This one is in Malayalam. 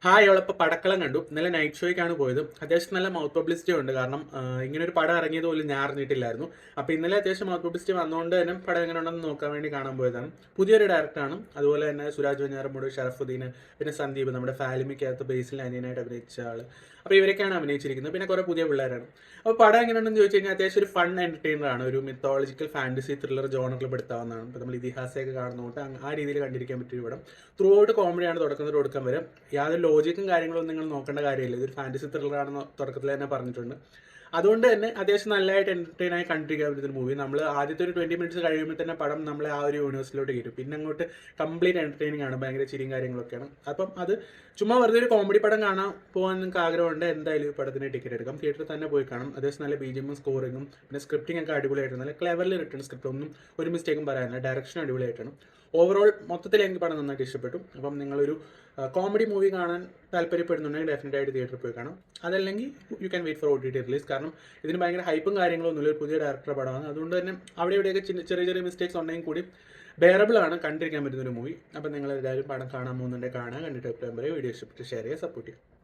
ഹായ് അവളിപ്പോൾ പടക്കളം കണ്ടു. ഇന്നലെ നൈറ്റ് ഷോയ്ക്കാണ് പോയത്. അത്യാവശ്യം നല്ല മൗത്ത് പബ്ലിസിറ്റി ഉണ്ട്. കാരണം ഇങ്ങനെ ഒരു പടം ഇറങ്ങിയത് പോലും ഞാൻ അറിഞ്ഞിട്ടില്ലായിരുന്നു. അപ്പോൾ ഇന്നലെ അത്യാവശ്യം മൗത്ത് പബ്ലിസിറ്റി വന്നുകൊണ്ട് തന്നെ പടം എങ്ങനെ ഉണ്ടെന്ന് നോക്കാൻ വേണ്ടി കാണാൻ പോയതാണ്. പുതിയൊരു ഡയറക്ടറാണ്. അതുപോലെ തന്നെ സുരാജ് വെഞ്ഞാറമൂട്, ഷറഫുദ്ദീൻ, പിന്നെ സന്ദീപ്, നമ്മുടെ ഫാലിമിക്കകത്ത് ബേസിൽ അനിയനായിട്ട് അഭിനയിച്ച ആൾ. അപ്പോൾ ഇവരൊക്കെയാണ് അഭിനയിച്ചിരിക്കുന്നത്. പിന്നെ കുറേ പുതിയ പിള്ളേരാണ്. അപ്പോൾ പടം എങ്ങനെയുണ്ടെന്ന് ചോദിച്ചു കഴിഞ്ഞാൽ അത്യാവശ്യം ഒരു ഫൺ എൻ്റർടൈനർ ആണ്. ഒരു മിത്തോളജിക്കൽ ഫാൻറ്റസി ത്രില്ലർ ജോണറിൽ പെടുത്താവുന്നതാണ്. ഇപ്പോൾ നമ്മൾ ഇതിഹാസമൊക്കെ കാണുന്നതുകൊണ്ട് ആ രീതിയിൽ കണ്ടിരിക്കാൻ പറ്റിയ പടം. ത്രൂ ഔട്ട് കോമഡിയാണ് തുടക്കം തൊട്ട് ഒടുക്കം വരെ. യാതൊരു ലോജിക്കും കാര്യങ്ങളൊന്നും നിങ്ങൾ നോക്കേണ്ട കാര്യമില്ല. ഇതൊരു ഫാൻറ്റസി ത്രില്ലറാണെന്ന് തുടക്കത്തിൽ തന്നെ പറഞ്ഞിട്ടുണ്ട്. അതുകൊണ്ട് തന്നെ അത്യാവശ്യം നല്ലതായിട്ട് എൻ്റർടൈൻ ആയി കണ്ടിരിക്കാൻ പറ്റുന്ന മൂവി. നമ്മൾ ആദ്യത്തെ ഒരു 20 മിനിറ്റ്സ് കഴിയുമ്പോൾ തന്നെ പടം നമ്മളെ ആ ഒരു യൂണിവേഴ്സിലോട്ട് കയറ്റും. പിന്നെ അങ്ങോട്ട് കംപ്ലീറ്റ് എൻ്റർടൈനിങ് ആണ്. ഭയങ്കര ചിരിയും കാര്യങ്ങളൊക്കെയാണ്. അപ്പം അത് ചുമ്മാ വെറുതെ ഒരു കോമഡി പടം കാണാൻ പോകാൻ നിങ്ങൾക്ക് ആഗ്രഹമുണ്ട്, എന്തായാലും ഈ പടത്തിന് ടിക്കറ്റ് എടുക്കാം. തിയേറ്ററിൽ തന്നെ പോയി കാണാം. അത്യാവശ്യം നല്ല BGM സ്കോറിങ്ങും പിന്നെ സ്ക്രിപ്റ്റിംഗ് ഒക്കെ അടിപൊളിയായിട്ട് നല്ല ക്ലെവർലി റിട്ടേൺ സ്ക്രിപ്റ്റ്, ഒന്നും ഒരു മിസ്റ്റേക്കും പറയാനില്ല. ഡയറക്ഷൻ അടിപൊളിയായിട്ടാണ്. ഓവറോൾ മൊത്തത്തിൽ എനിക്ക് പടം നന്നായിട്ട് ഇഷ്ടപ്പെട്ടു. അപ്പം നിങ്ങളൊരു കോമഡി മൂവി കാണാൻ താല്പര്യപ്പെടുന്നുണ്ടെങ്കിൽ ഡെഫിനറ്റ് ആയിട്ട് തിയേറ്ററിൽ പോയി കാണാം. അതല്ലെങ്കിൽ you can wait for OTT release. കാരണം ഇതിന് ഭയങ്കര ഹൈപ്പും കാര്യങ്ങളൊന്നുമില്ല. ഒരു പുതിയ ഡയറക്ടറുടെ പടമാണ്. അതുകൊണ്ട് തന്നെ അവിടെ ഇവിടെയൊക്കെ ചെറിയ ചെറിയ മിസ്റ്റേക്സ് ഉണ്ടെങ്കിൽ കൂടി ബെയറബിൾ ആണ്, കണ്ടിരിക്കാൻ പറ്റുന്ന ഒരു മൂവി. അപ്പം നിങ്ങൾ എല്ലാവരും പടം കാണാൻ പോകുന്നുണ്ടെങ്കിൽ കാണാൻ, കണ്ടിട്ട് അഭിപ്രായം പറയും. വീഡിയോ ഇഷ്ടപ്പെട്ട് ഷെയർ ചെയ്യുക, സപ്പോർട്ട് ചെയ്യുക.